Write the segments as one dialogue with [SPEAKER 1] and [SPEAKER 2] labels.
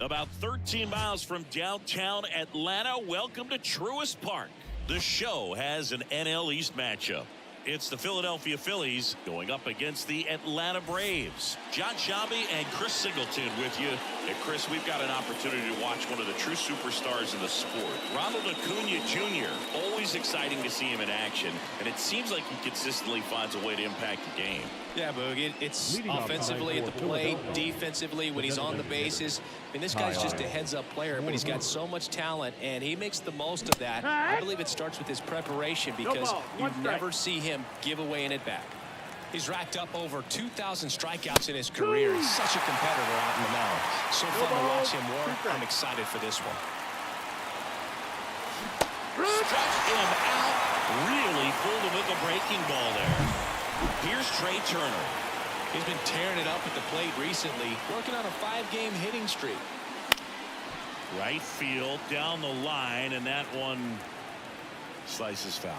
[SPEAKER 1] About 13 miles from downtown Atlanta, welcome to Truist Park. The show has an NL East matchup. It's the Philadelphia Phillies going up against the Atlanta Braves. John Shabby and Chris Singleton with you. And Chris, we've got an opportunity to watch one of the true superstars in the sport. Ronald Acuna Jr., always exciting to see him in action. And it seems like he consistently finds a way to impact the game.
[SPEAKER 2] Yeah, Boog, it's offensively at the plate, defensively when he's on the bases. I mean, this guy's just a heads-up player, but he's got so much talent, and he makes the most of that. I believe it starts with his preparation because you never see him give away an at-bat. He's racked up over 2,000 strikeouts in his career. He's such a competitor out in the mound. So fun to watch him work. I'm excited for this one.
[SPEAKER 1] Struck him out. Really fooled him with a breaking ball there. Here's Trey Turner.
[SPEAKER 2] He's been tearing it up at the plate recently, working on a 5-game hitting streak.
[SPEAKER 1] Right field down the line, and that one slices foul.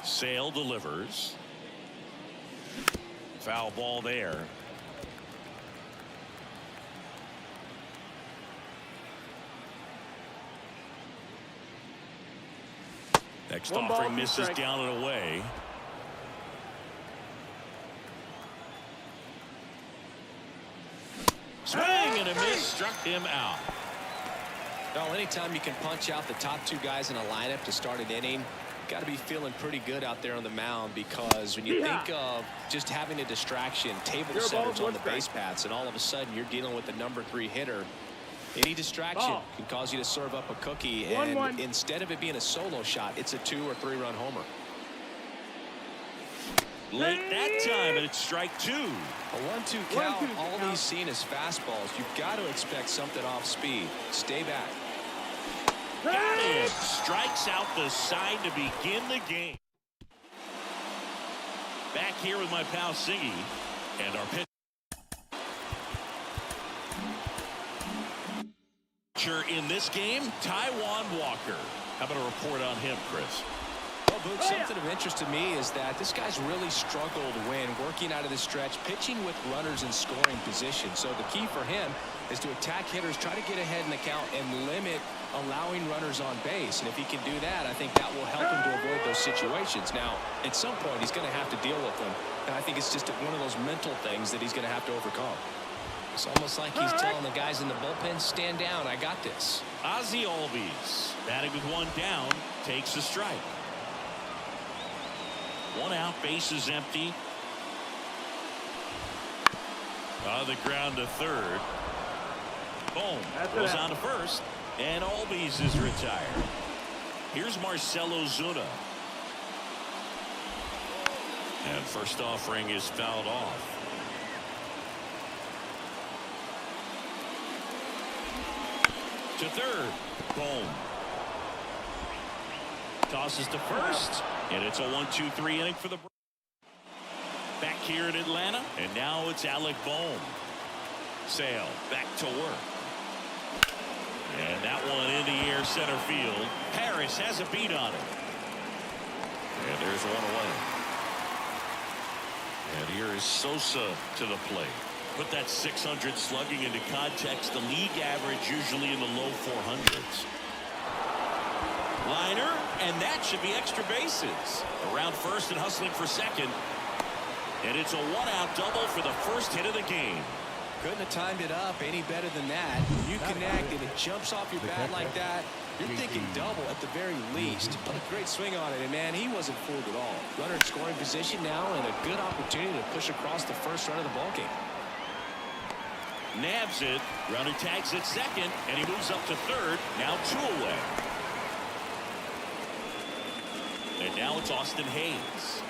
[SPEAKER 1] Sale delivers. Foul ball there. Next offering misses down and away. Swing and a miss, struck him out.
[SPEAKER 2] Well, anytime you can punch out the top two guys in a lineup to start an inning, got to be feeling pretty good out there on the mound, because when you think of just having a distraction, table setters on the base paths, and all of a sudden you're dealing with the #3 hitter, any distraction can cause you to serve up a cookie, and instead of it being a solo shot, it's a 2 or 3 run homer.
[SPEAKER 1] Late that time, and it's strike 2.
[SPEAKER 2] A 1-2 count. All he's seen is fastballs. You've got to expect something off speed. Stay back.
[SPEAKER 1] Got it. Strikes out the side to begin the game. Back here with my pal Siggy and our pitcher in this game, Taijuan Walker. How about a report on him, Chris?
[SPEAKER 2] Well, Boog, something of interest to me is that this guy's really struggled when working out of the stretch, pitching with runners in scoring position. So the key for him is to attack hitters, try to get ahead in the count, and limit allowing runners on base. And if he can do that, I think that will help him to avoid those situations. Now, at some point, he's going to have to deal with them. And I think it's just one of those mental things that he's going to have to overcome. It's almost like he's telling the guys in the bullpen, stand down, I got this.
[SPEAKER 1] Ozzie Albies, batting with 1 down, takes a strike. 1 out, bases empty. On the ground to third. Boom. Goes on to first. And Albies is retired. Here's Marcelo Zuna. And first offering is fouled off. To third. Boom. Tosses to first. And it's a 1-2-3 inning for the Braves. Back here in Atlanta. And now it's Alec Bohm. Sale back to work. And that one in the air center field. Harris has a beat on it. And there's 1 away. And here is Sosa to the plate. Put that 600 slugging into context. The league average usually in the low 400s. Liner, and that should be extra bases. Around first and hustling for second. And it's a 1-out double for the first hit of the game.
[SPEAKER 2] Couldn't have timed it up any better than that. When you connect and it jumps off your bat like that, you're thinking double at the very least. What a great swing on it, and man, he wasn't fooled at all. Runner in scoring position now, and a good opportunity to push across the first run of the ballgame.
[SPEAKER 1] Nabs it. Runner tags at second, and he moves up to third. Now 2 away. And now it's Austin Hayes.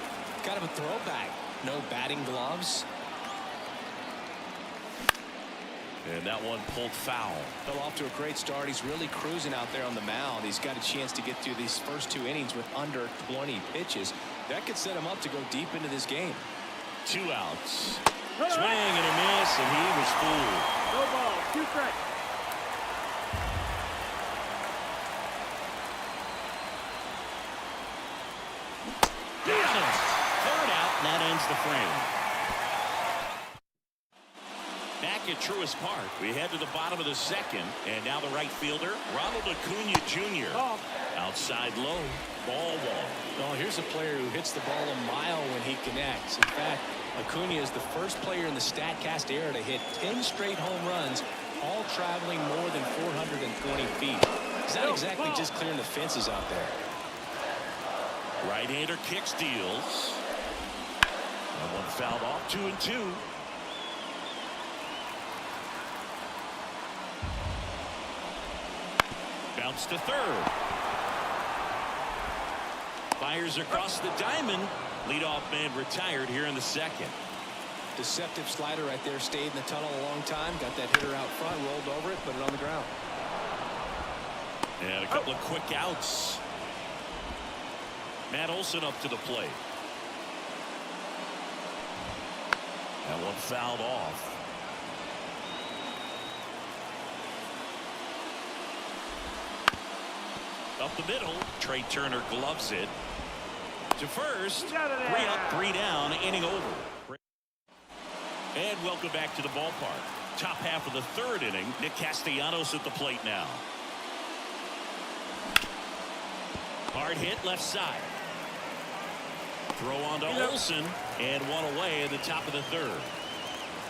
[SPEAKER 2] Kind of a throwback. No batting gloves.
[SPEAKER 1] And that one pulled foul.
[SPEAKER 2] Fell off to a great start. He's really cruising out there on the mound. He's got a chance to get through these first 2 innings with under 20 pitches. That could set him up to go deep into this game.
[SPEAKER 1] 2 outs. Swing and a miss, and he was fooled.
[SPEAKER 3] No ball, 2 strikes.
[SPEAKER 1] Got him. 3rd out, and that ends the frame. Back at Truist Park. We head to the bottom of the second, and now the right fielder, Ronald Acuna Jr. Outside low, ball one.
[SPEAKER 2] Well, here's a player who hits the ball a mile when he connects. In fact, Acuna is the first player in the StatCast era to hit 10 straight home runs, all traveling more than 420 feet. He's not exactly just clearing the fences out there.
[SPEAKER 1] Right-hander kicks, deals. And one fouled off, 2-2. Bounce to third. Fires across the diamond. Leadoff man retired here in the second.
[SPEAKER 2] Deceptive slider right there. Stayed in the tunnel a long time. Got that hitter out front. Rolled over it. Put it on the ground.
[SPEAKER 1] And a couple of quick outs. Matt Olson up to the plate. And one fouled off. Up the middle. Trey Turner gloves it. To first. 3 up, 3 down. Inning over. And welcome back to the ballpark. Top half of the third inning. Nick Castellanos at the plate now. Hard hit left side. Throw on to Olson, and one away at the top of the third.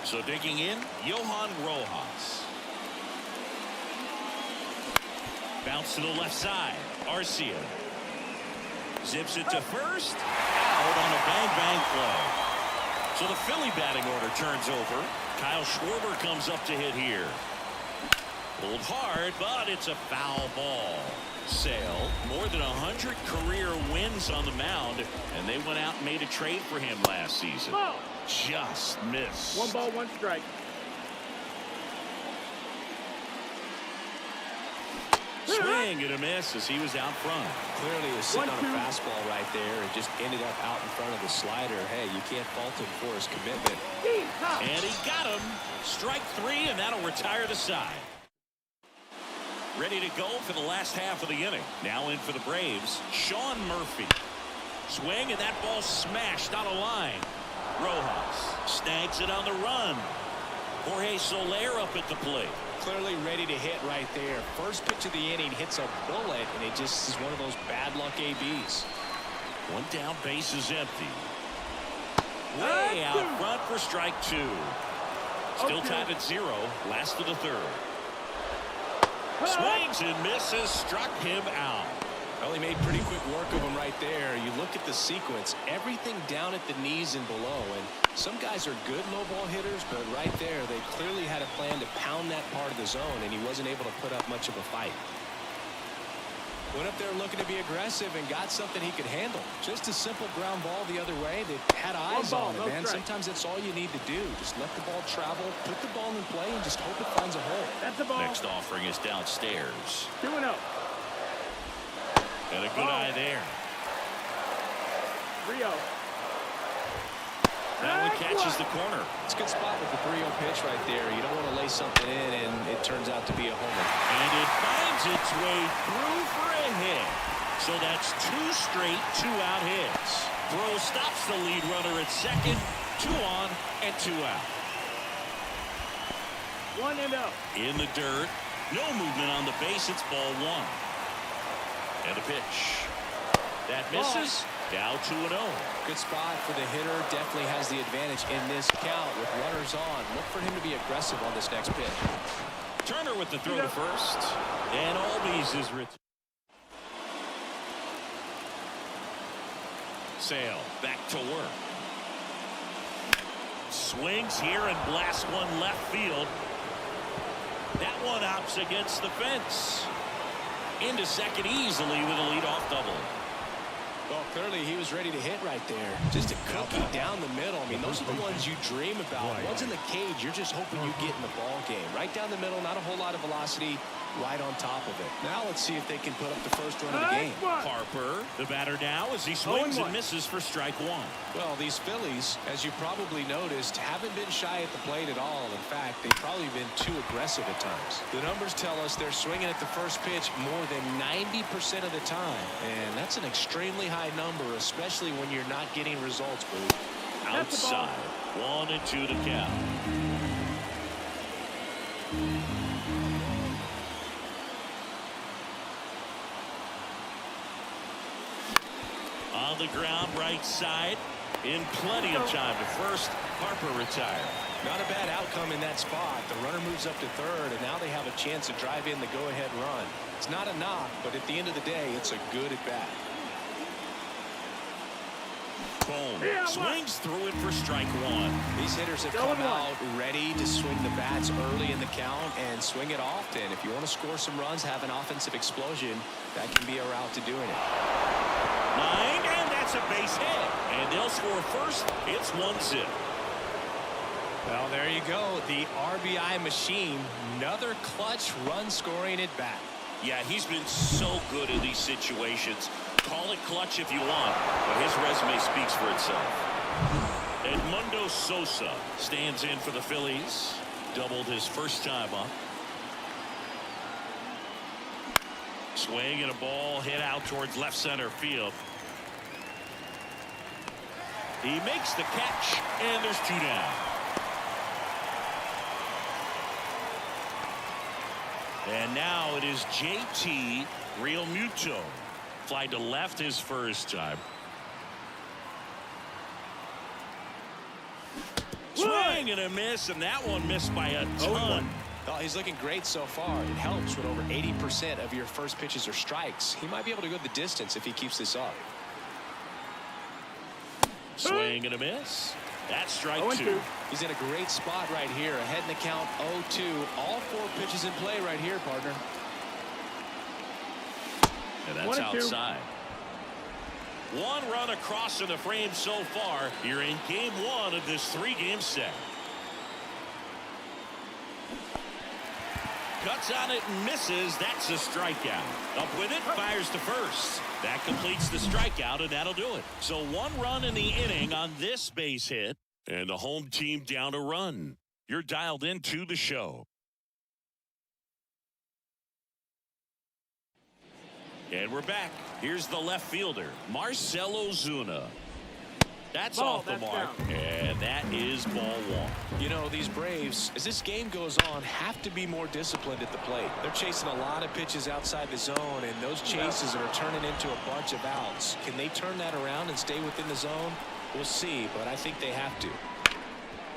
[SPEAKER 1] So digging in, Johan Rojas. Bounce to the left side. Arcia zips it to first. Out on a bang play. So the Philly batting order turns over. Kyle Schwarber comes up to hit here. Pulled hard, but it's a foul ball. Sale, more than 100 career wins on the mound, and they went out and made a trade for him last season. Just missed.
[SPEAKER 3] 1 ball, 1 strike.
[SPEAKER 1] Swing and a miss as he was out front.
[SPEAKER 2] Clearly he was sitting on a fastball right there and just ended up out in front of the slider. Hey, you can't fault him for his commitment.
[SPEAKER 1] And he got him. Strike 3, and that'll retire the side. Ready to go for the last half of the inning. Now in for the Braves, Sean Murphy. Swing, and that ball smashed out of line. Rojas snags it on the run. Jorge Soler up at the plate.
[SPEAKER 2] Clearly ready to hit right there. First pitch of the inning hits a bullet, and it just is one of those bad luck ABs.
[SPEAKER 1] One down, base is empty. Way out front for strike 2. Still tied at 0. Last of the third. Swings and misses. Struck him out.
[SPEAKER 2] Well, he made pretty quick work of him right there. You look at the sequence, everything down at the knees and below. And some guys are good low ball hitters, but right there, they clearly had a plan to pound that part of the zone, and he wasn't able to put up much of a fight. Went up there looking to be aggressive and got something he could handle. Just a simple ground ball the other way. They had eyes on it, man. Sometimes that's all you need to do. Just let the ball travel, put the ball in play, and just hope it finds a hole.
[SPEAKER 3] That's the ball.
[SPEAKER 1] Next offering is downstairs.
[SPEAKER 3] 2-0.
[SPEAKER 1] And a good eye there.
[SPEAKER 3] 3-0.
[SPEAKER 1] That one catches the corner.
[SPEAKER 2] It's a good spot with the 3-0 pitch right there. You don't want to lay something in, and it turns out to be a homer.
[SPEAKER 1] And it finds its way through for a hit. So that's 2 straight 2-out hits. Throw stops the lead runner at second. 2 on and 2 out.
[SPEAKER 3] 1-0.
[SPEAKER 1] In the dirt. No movement on the base. It's ball 1. And a pitch. That misses. Dow 2-0.
[SPEAKER 2] Good spot for the hitter. Definitely has the advantage in this count with runners on. Look for him to be aggressive on this next pitch.
[SPEAKER 1] Turner with the throw to first. And Albies is returned. Sale back to work. Swings here and blasts one left field. That one opts against the fence. Into second easily with a leadoff double.
[SPEAKER 2] Well, clearly he was ready to hit right there. Just a cookie down the middle. I mean, those are the ones you dream about. Ones in the cage, you're just hoping you get in the ball game. Right down the middle, not a whole lot of velocity. Right on top of it. Now let's see if they can put up the first run of the game.
[SPEAKER 1] Harper, the batter now, as he swings and misses for strike 1.
[SPEAKER 2] Well, these Phillies, as you probably noticed, haven't been shy at the plate at all. In fact, they've probably been too aggressive at times. The numbers tell us they're swinging at the first pitch more than 90% of the time. And that's an extremely high number, especially when you're not getting results, Boo.
[SPEAKER 1] Outside, 1-2 to count. On the ground, right side. In plenty of time to first. Harper retired.
[SPEAKER 2] Not a bad outcome in that spot. The runner moves up to third, and now they have a chance to drive in the go-ahead run. It's not a knock, but at the end of the day, it's a good at-bat.
[SPEAKER 1] Bohm swings through it for strike one.
[SPEAKER 2] These hitters have come out ready to swing the bats early in the count and swing it often. If you want to score some runs, have an offensive explosion, that can be a route to doing it.
[SPEAKER 1] Line, and that's a base hit. And they'll score first. It's 1-0.
[SPEAKER 2] Well, there you go. The RBI machine. Another clutch run scoring at bat.
[SPEAKER 1] Yeah, he's been so good in these situations. Call it clutch if you want, but his resume speaks for itself. Edmundo Sosa stands in for the Phillies. Doubled his first time up. Swing and a ball hit out towards left center field. He makes the catch, and there's 2 down. And now it is JT Realmuto. Fly to left his first time. Swing and a miss, and that one missed by a ton.
[SPEAKER 2] Oh, he's looking great so far. It helps when over 80% of your first pitches are strikes. He might be able to go the distance if he keeps this up.
[SPEAKER 1] Swing and a miss. That's strike 2.
[SPEAKER 2] He's in a great spot right here. Ahead in the count 0-2. All 4 pitches in play right here, partner.
[SPEAKER 1] And that's outside. 1 run across in the frame so far. You're in game 1 of this 3-game set. Cuts on it and misses. That's a strikeout. Up with it, fires to first. That completes the strikeout, and that'll do it. So 1 run in the inning on this base hit, and the home team down a run. You're dialed into the show. And we're back. Here's the left fielder, Marcell Ozuna. That's off the mark, and that is ball 1.
[SPEAKER 2] You know, these Braves, as this game goes on, have to be more disciplined at the plate. They're chasing a lot of pitches outside the zone, and those chases are turning into a bunch of outs. Can they turn that around and stay within the zone? We'll see, but I think they have to.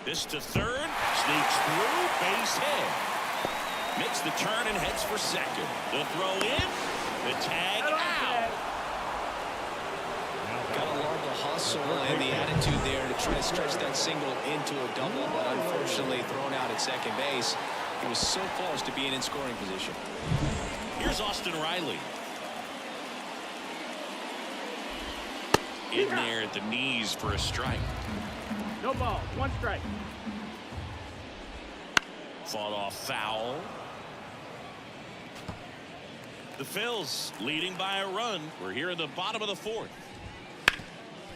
[SPEAKER 1] This to third, sneaks through, base hit. Makes the turn and heads for second. The throw in, the tag out.
[SPEAKER 2] Got to love the hustle and the attitude there to try to stretch that single into a double, but unfortunately thrown out at second base. He was so close to being in scoring position.
[SPEAKER 1] Here's Austin Riley. In there at the knees for a strike.
[SPEAKER 3] No ball, 1 strike.
[SPEAKER 1] Fought off foul. The Phils leading by a run. We're here in the bottom of the 4th.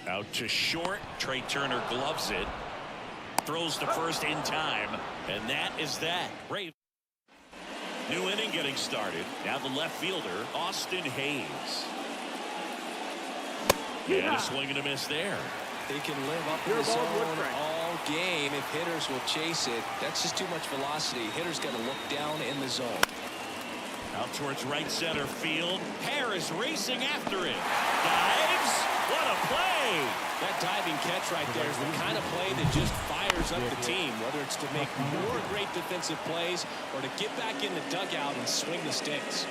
[SPEAKER 1] Out to short. Trey Turner gloves it. Throws to first in time. And that is that. Brave. New inning getting started. Now the left fielder, Austin Hayes. And a swing and a miss there.
[SPEAKER 2] They can live up in the zone all game if hitters will chase it. That's just too much velocity. Hitters got to look down in the zone.
[SPEAKER 1] Out towards right center field. Harris racing after it. Dives. What a play.
[SPEAKER 2] That diving catch right there is the kind of play that just fires up the team, whether it's to make more great defensive plays or to get back in the dugout and swing the sticks.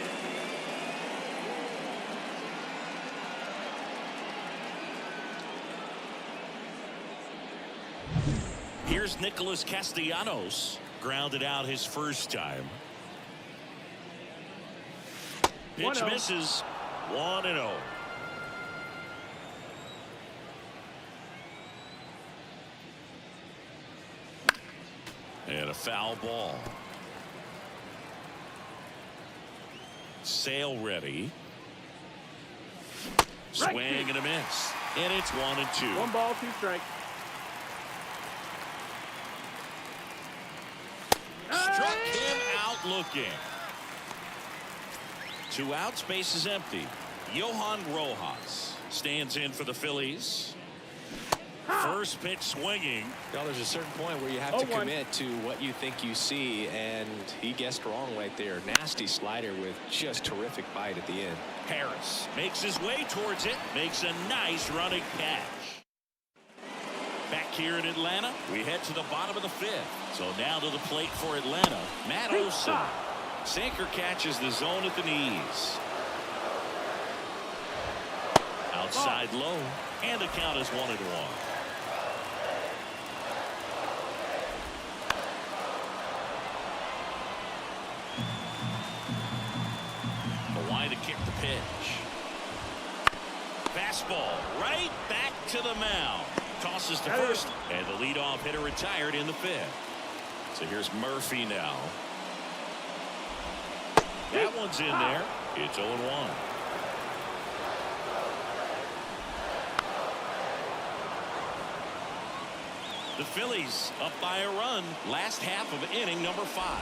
[SPEAKER 1] Here's Nicholas Castellanos. Grounded out his first time. Pitch misses. 1-0. And a foul ball. Sale ready. Swing and a miss. And it's 1-2.
[SPEAKER 3] 1 ball, 2 strikes.
[SPEAKER 1] Struck him out looking. 2 outs, base is empty. Johan Rojas stands in for the Phillies. First pitch swinging.
[SPEAKER 2] Well, there's a certain point where you have to commit to what you think you see, and he guessed wrong right there. Nasty slider with just terrific bite at the end.
[SPEAKER 1] Harris makes his way towards it, makes a nice running catch. Back here in Atlanta, we head to the bottom of the fifth. So now to the plate for Atlanta, Matt Olson. Sinker catches the zone at the knees. Outside low, and the count is 1-1. To kick the pitch. Fastball right back to the mound. Tosses to first, and the leadoff hitter retired in the fifth. So here's Murphy now. That one's in there. It's 0-1. The Phillies up by a run. Last half of inning number 5.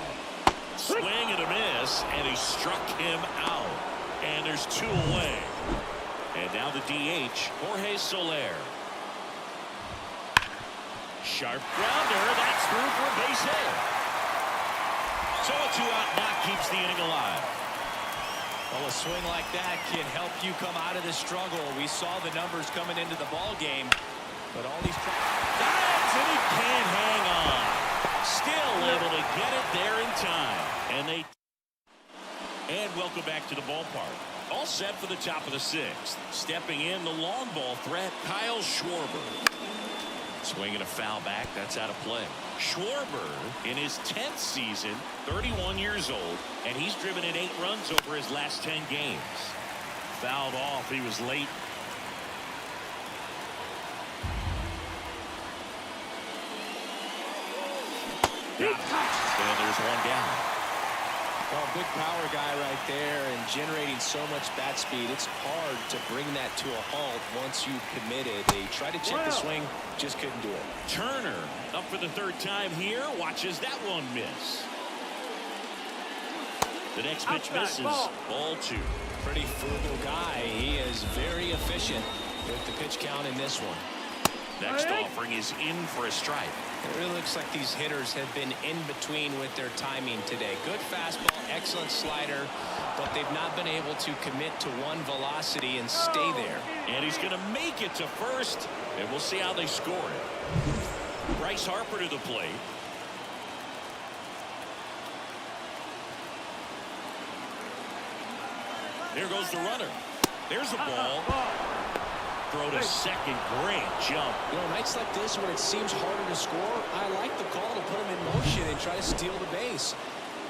[SPEAKER 1] Swing and a miss, and he struck him out. And there's 2 away. And now the DH, Jorge Soler. Sharp grounder. That's through for a base hit. So a 2-out knock keeps the inning alive.
[SPEAKER 2] Well, a swing like that can help you come out of the struggle. We saw the numbers coming into the ball game, but all these
[SPEAKER 1] dives, and he can't hang on. Still able to get it there in time. And welcome back to the ballpark. All set for the top of the 6th. Stepping in, the long ball threat, Kyle Schwarber. Swinging a foul back. That's out of play. Schwarber in his 10th season, 31 years old, and he's driven in 8 runs over his last 10 games. Fouled off. He was late. And there's 1 down.
[SPEAKER 2] Well, big power guy right there and generating so much bat speed. It's hard to bring that to a halt once you've committed. They tried to check the swing, just couldn't do it.
[SPEAKER 1] Turner up for the 3rd time here. Watches that one miss. The next pitch misses. Ball 2.
[SPEAKER 2] Pretty frugal guy. He is very efficient with the pitch count in this one.
[SPEAKER 1] Next offering is in for a strike.
[SPEAKER 2] It really looks like these hitters have been in between with their timing today. Good fastball, excellent slider, but they've not been able to commit to one velocity and stay there.
[SPEAKER 1] And he's going to make it to first, and we'll see how they score it. Bryce Harper to the plate. There goes the runner. There's a ball. Throw to second. Great jump.
[SPEAKER 2] You know, nights like this when it seems harder to score, I like the call to put him in motion and try to steal the base.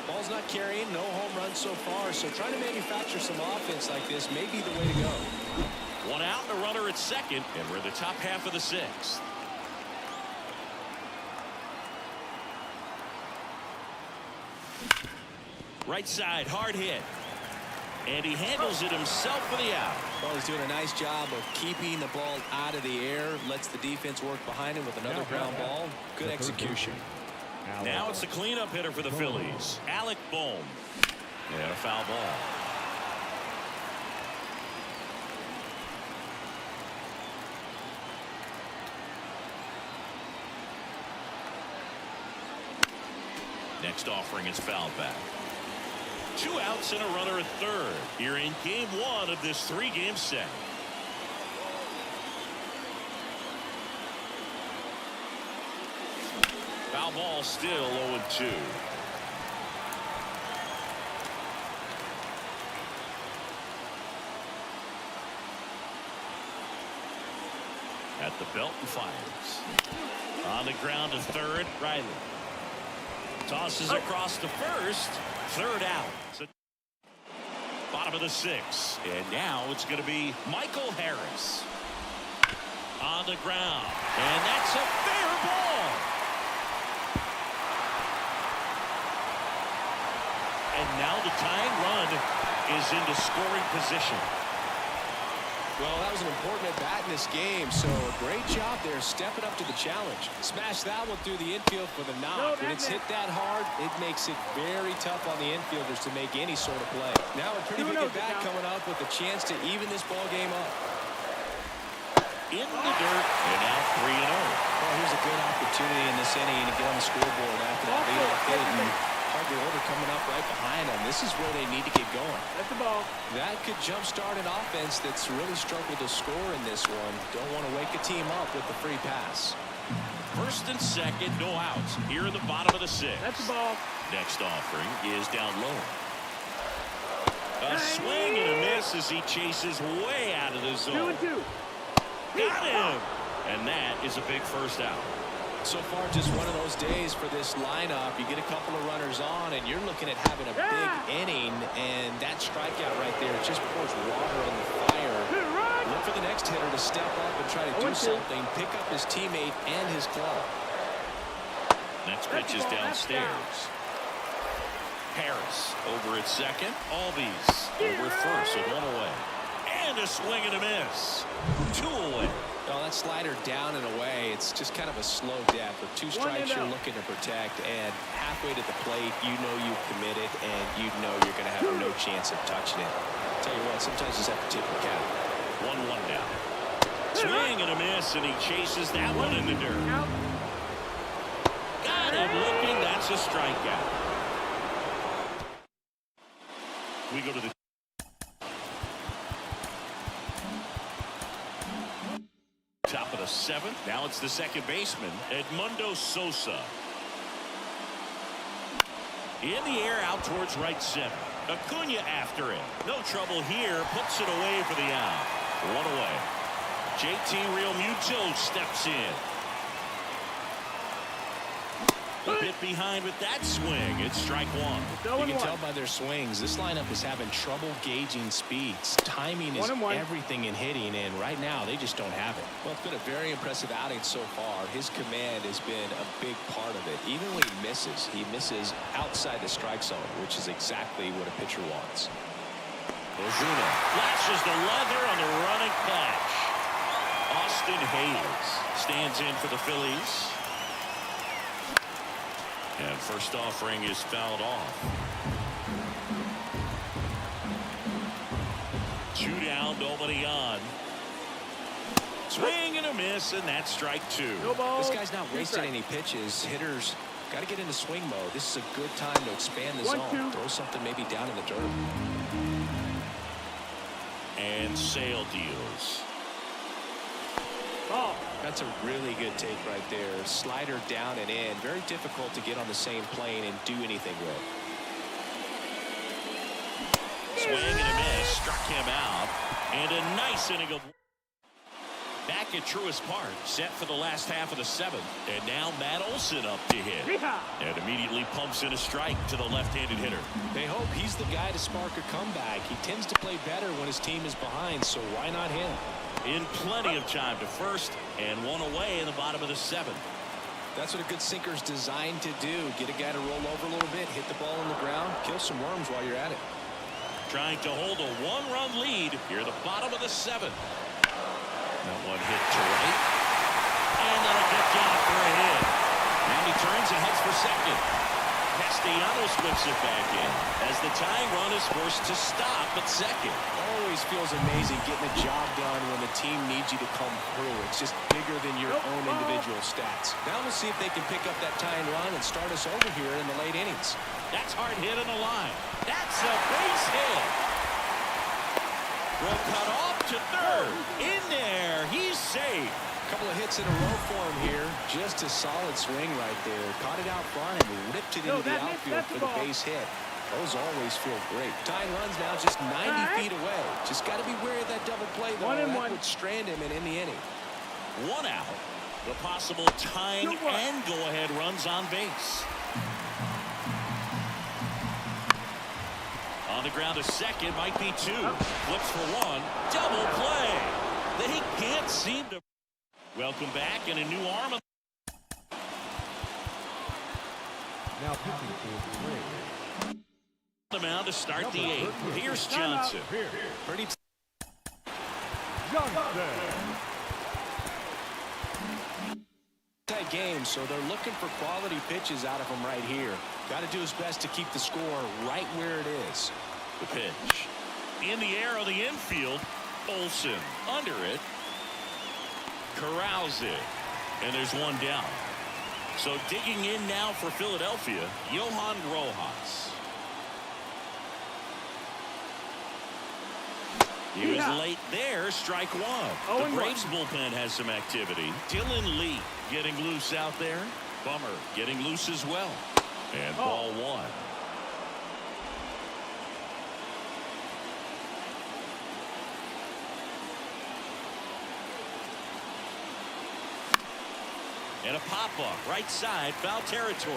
[SPEAKER 2] Ball's not carrying, no home runs so far, so trying to manufacture some offense like this may be the way to go.
[SPEAKER 1] 1 out, a runner at second, and we're in the top half of the 6th. Right side, hard hit. And he handles it himself for the out.
[SPEAKER 2] Well, he's doing a nice job of keeping the ball out of the air. Lets the defense work behind him with another ground ball. Good execution.
[SPEAKER 1] Now it's the cleanup hitter for the Phillies, Alec Bohm. And a foul ball. Next offering is fouled back. 2 outs and a runner at third here in game 1 of this 3-game set. Foul ball, still 0-2. At the belt and fires. On the ground to third, Riley. Tosses across to first. 3rd out. So bottom of the 6th. And now it's going to be Michael Harris. On the ground. And that's a fair ball. And now the tying run is into scoring position.
[SPEAKER 2] Well, that was an important at-bat in this game, so great job there stepping up to the challenge. Smash that one through the infield for the knock. When it's hit that hard, it makes it very tough on the infielders to make any sort of play. Now a pretty big at-bat coming up with a chance to even this ball game up.
[SPEAKER 1] in the dirt, and now 3-0.
[SPEAKER 2] Well, here's a good opportunity in this inning to get on the scoreboard after that leadoff hit. And Harvey order coming up right behind them. This is where they need to get going.
[SPEAKER 3] That's the ball.
[SPEAKER 2] That could jumpstart an offense that's really struggled to score in this one. Don't want to wake a team up with the free pass.
[SPEAKER 1] First and second, no outs. Here in the bottom of the sixth.
[SPEAKER 3] That's the ball.
[SPEAKER 1] Next offering is down low. A swing and a miss as he chases way out of the zone.
[SPEAKER 3] 2-2.
[SPEAKER 1] Got him! And that is a big first out.
[SPEAKER 2] So far, just one of those days for this lineup. You get a couple of runners on, and you're looking at having a big inning, and that strikeout right there just pours water on the fire. Look for the next hitter to step up and try to do something, pick up his teammate and his glove.
[SPEAKER 1] Next pitch is downstairs. Harris over at second. Albies over at first with one away. And a swing and a miss. 2 away.
[SPEAKER 2] Well, that slider down and away, it's just kind of a slow death. With 2 strikes you're looking to protect, and halfway to the plate, you know you've committed, and you know you're going to have no chance of touching it. Tell you what, sometimes you just have to tip the cap.
[SPEAKER 1] 1-1 down. Swing and a miss, and he chases that one in the dirt. Got him looking. That's a strikeout. We go to the top of the 7th. Now it's the second baseman, Edmundo Sosa. In the air out towards right center. Acuna after it. No trouble here. Puts it away for the out. 1 away. JT Realmuto steps in. A bit behind with that swing. It's strike 1.
[SPEAKER 2] You can tell by their swings, this lineup is having trouble gauging speeds. Timing is everything in hitting, and right now they just don't have it. Well, it's been a very impressive outing so far. His command has been a big part of it. Even when he misses outside the strike zone, which is exactly what a pitcher wants.
[SPEAKER 1] Ozuna flashes the leather on the running catch. Austin Hayes stands in for the Phillies. And first offering is fouled off. 2 down, nobody on. Swing and a miss, and that's strike 2.
[SPEAKER 3] No ball.
[SPEAKER 2] This guy's not wasting any pitches. Hitters got to get into swing mode. This is a good time to expand the zone. Throw something maybe down in the dirt.
[SPEAKER 1] And Sale deals.
[SPEAKER 3] Ball.
[SPEAKER 2] That's a really good take right there. Slider down and in. Very difficult to get on the same plane and do anything with.
[SPEAKER 1] Swing and a miss. Struck him out. And a nice inning of... Back at Truist Park, set for the last half of the 7th. And now Matt Olson up to hit. And immediately pumps in a strike to the left-handed hitter.
[SPEAKER 2] They hope he's the guy to spark a comeback. He tends to play better when his team is behind, so why not him?
[SPEAKER 1] In plenty of time to first, and 1 away in the bottom of the 7th.
[SPEAKER 2] That's what a good sinker's designed to do. Get a guy to roll over a little bit, hit the ball on the ground, kill some worms while you're at it.
[SPEAKER 1] Trying to hold a 1-run lead here at the bottom of the 7th. That one hit to right. And that'll get down for a hit. And he turns and heads for second. Castellanos whips it back in as the tying run is forced to stop at second.
[SPEAKER 2] Always feels amazing getting a job done when the team needs you to come through. It's just bigger than your own individual stats. Now we'll see if they can pick up that tying run and start us over here in the late innings.
[SPEAKER 1] That's hard hit on the line. That's a base hit. Will cut off to third. In there. He's safe.
[SPEAKER 2] Couple of hits in a row for him here. Just a solid swing right there. Caught it out front and ripped it into the outfield for the base hit. Those always feel great. Tying runs now just 90 feet away. Just got to be wary of that double play, though. That would strand him and end the inning.
[SPEAKER 1] 1 out. The possible tying and go-ahead runs on base. On the ground, a second, might be 2. Flips for 1. Double play. They can't seem to... Welcome back, and a new arm.
[SPEAKER 4] Now pitching for
[SPEAKER 1] the mound to start the 8th. Here's Johnson.
[SPEAKER 2] Pretty tight game, so they're looking for quality pitches out of him right here. Got to do his best to keep the score right where it is.
[SPEAKER 1] The pitch. In the air on the infield. Olson under it. corrals it. And there's one down. So digging in now for Philadelphia, Johan Rojas. He was late there, strike one. The Braves bullpen has some activity. Dylan Lee getting loose out there. Bummer getting loose as well. And ball one. And a pop-up right side, foul territory.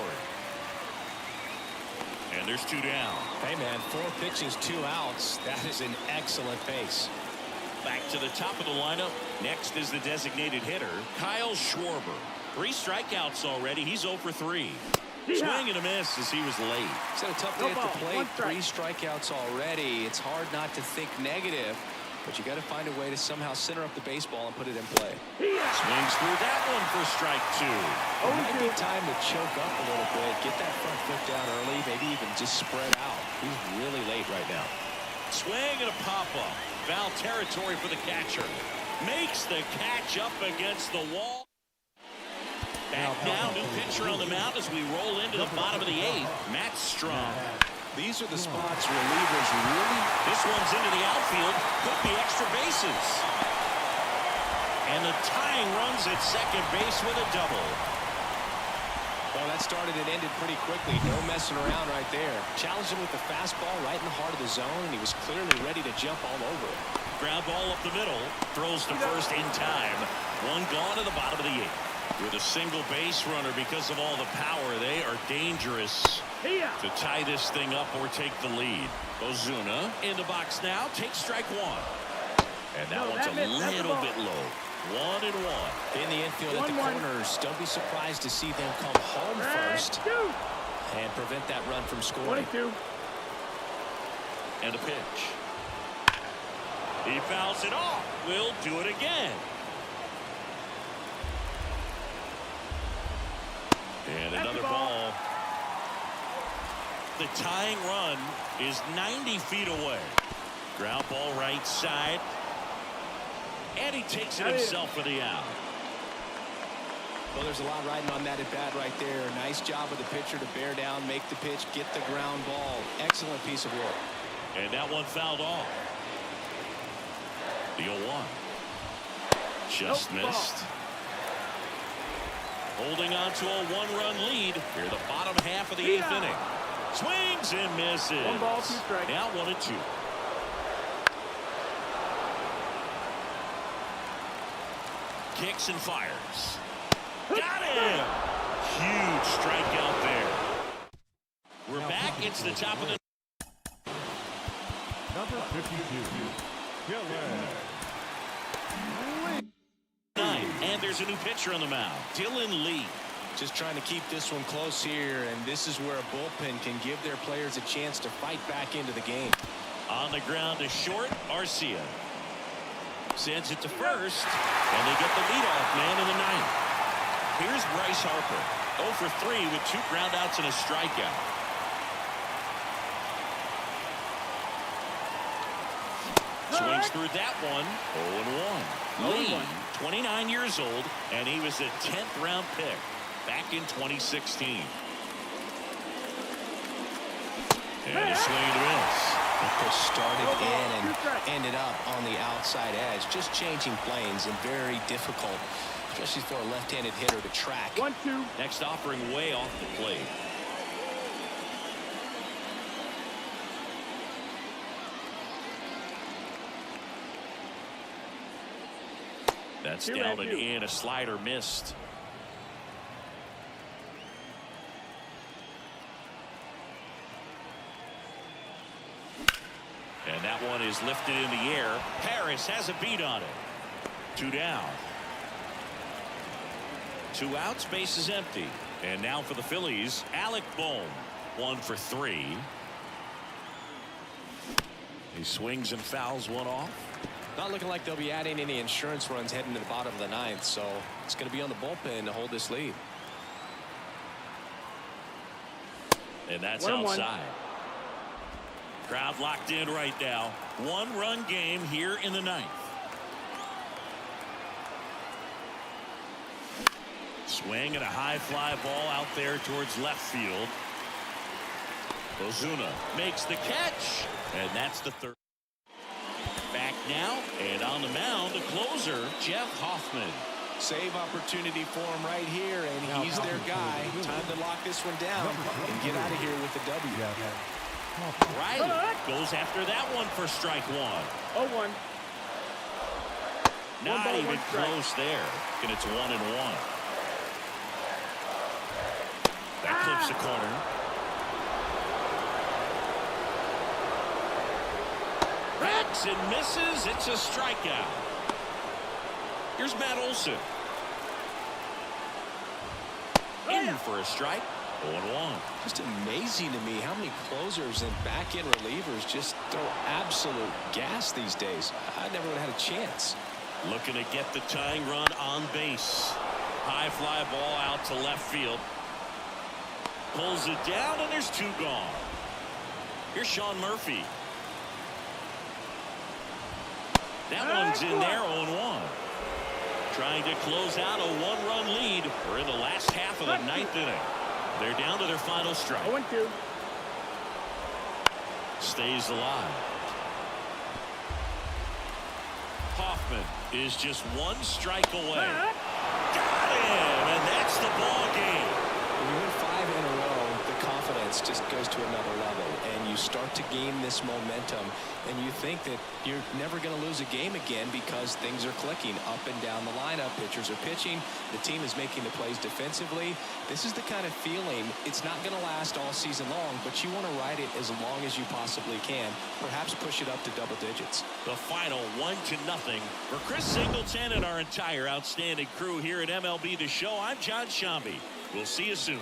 [SPEAKER 1] And there's two down.
[SPEAKER 2] Hey, man, 4 pitches, 2 outs. That is an excellent pace.
[SPEAKER 1] Back to the top of the lineup. Next is the designated hitter, Kyle Schwarber. 3 strikeouts already. He's 0 for 3. Swing and a miss as he was late.
[SPEAKER 2] He's had a tough day at the plate. 3 strikeouts already. It's hard not to think negative, but you got to find a way to somehow center up the baseball and put it in play.
[SPEAKER 1] Swings through that one for strike 2.
[SPEAKER 2] It might be time to choke up a little bit, get that front foot down early, maybe even just spread out. He's really late right now.
[SPEAKER 1] Swing and a pop-up. Foul territory for the catcher. Makes the catch up against the wall. Back now, new pitcher on the mound as we roll into the bottom of the 8th. Matt Strong.
[SPEAKER 2] These are the spots relievers really.
[SPEAKER 1] This one's into the outfield. Could be extra bases. And the tying runs at second base with a double.
[SPEAKER 2] Well, that started and ended pretty quickly. No messing around right there. Challenged him with the fastball right in the heart of the zone, and he was clearly ready to jump all over it.
[SPEAKER 1] Ground ball up the middle. Throws to first in time. One gone to the bottom of the 8th. With a single base runner, because of all the power, they are dangerous to tie this thing up or take the lead. Ozuna in the box now. Takes strike 1. And that one's a little bit low. 1-1.
[SPEAKER 2] In the infield at the corners, don't be surprised to see them come home first and prevent that run from scoring.
[SPEAKER 1] And a pitch. He fouls it off. We'll do it again. And another ball. The tying run is 90 feet away. Ground ball right side. And he takes it himself for the out.
[SPEAKER 2] Well, there's a lot riding on that at bat right there. Nice job of the pitcher to bear down, make the pitch, get the ground ball. Excellent piece of work.
[SPEAKER 1] And that one fouled off. The 0-1. Just missed. Holding on to a 1-run lead here the bottom half of the 8th inning. Swings and misses.
[SPEAKER 3] 1 ball, 2 strikes.
[SPEAKER 1] Now 1-2. Kicks and fires. Got him! Huge strikeout there. We're back. It's the top of the...
[SPEAKER 4] Number 52.
[SPEAKER 1] And there's a new pitcher on the mound, Dylan Lee.
[SPEAKER 2] Just trying to keep this one close here, and this is where a bullpen can give their players a chance to fight back into the game.
[SPEAKER 1] On the ground is short, Arcia. Sends it to first, and they get the leadoff man in the 9th. Here's Bryce Harper, 0 for 3 with 2 groundouts and a strikeout. Swings through that one, 0-1. Lee, 29 years old, and he was a 10th round pick back in 2016. And a swing and a miss.
[SPEAKER 2] The pitch started in and ended up on the outside edge. Just changing planes and very difficult, especially for a left-handed hitter to track.
[SPEAKER 3] 1-2.
[SPEAKER 1] Next offering way off the plate. That's down and in. A slider missed. And that one is lifted in the air. Harris has a beat on it. 2 down. 2 outs, base is empty. And now for the Phillies, Alec Bohm, 1 for 3. He swings and fouls one off.
[SPEAKER 2] Not looking like they'll be adding any insurance runs heading to the bottom of the 9th, so it's going to be on the bullpen to hold this lead.
[SPEAKER 1] And that's outside. Crowd locked in right now. 1-run game here in the 9th. Swing and a high fly ball out there towards left field. Ozuna makes the catch, and that's the third. Back now, and on the mound, the closer, Jeff Hoffman.
[SPEAKER 2] Save opportunity for him right here, and he's their guy. Time to lock this one down and get out of here with the W.
[SPEAKER 1] Riley goes after that one for strike one.
[SPEAKER 3] 0-1.
[SPEAKER 1] Not
[SPEAKER 3] ball,
[SPEAKER 1] even
[SPEAKER 3] one strike.
[SPEAKER 1] close there. And it's 1-1. That clips the corner. Racks and misses. It's a strikeout. Here's Matt Olson. In for a strike. 0-1.
[SPEAKER 2] Just amazing to me how many closers and back-end relievers just throw absolute gas these days. I never would have had a chance.
[SPEAKER 1] Looking to get the tying run on base. High fly ball out to left field. Pulls it down, and there's 2 gone. Here's Sean Murphy. That one's in there, 0-1. Trying to close out a 1-run lead. We're in the last half of the 9th inning. They're down to their final strike.
[SPEAKER 3] 0-2.
[SPEAKER 1] Stays alive. Hoffman is just 1 strike away. Got him, and that's the ball game.
[SPEAKER 2] When you win 5 in a row, the confidence just goes to another level, and you start to gain this momentum, and you think that you're never going to lose a game again because things are clicking up and down the lineup. Pitchers are pitching. The team is making the plays defensively. This is the kind of feeling. It's not going to last all season long, but you want to ride it as long as you possibly can. Perhaps push it up to double digits.
[SPEAKER 1] The final 1-0. For Chris Singleton and our entire outstanding crew here at MLB The Show, I'm John Shambi. We'll see you soon.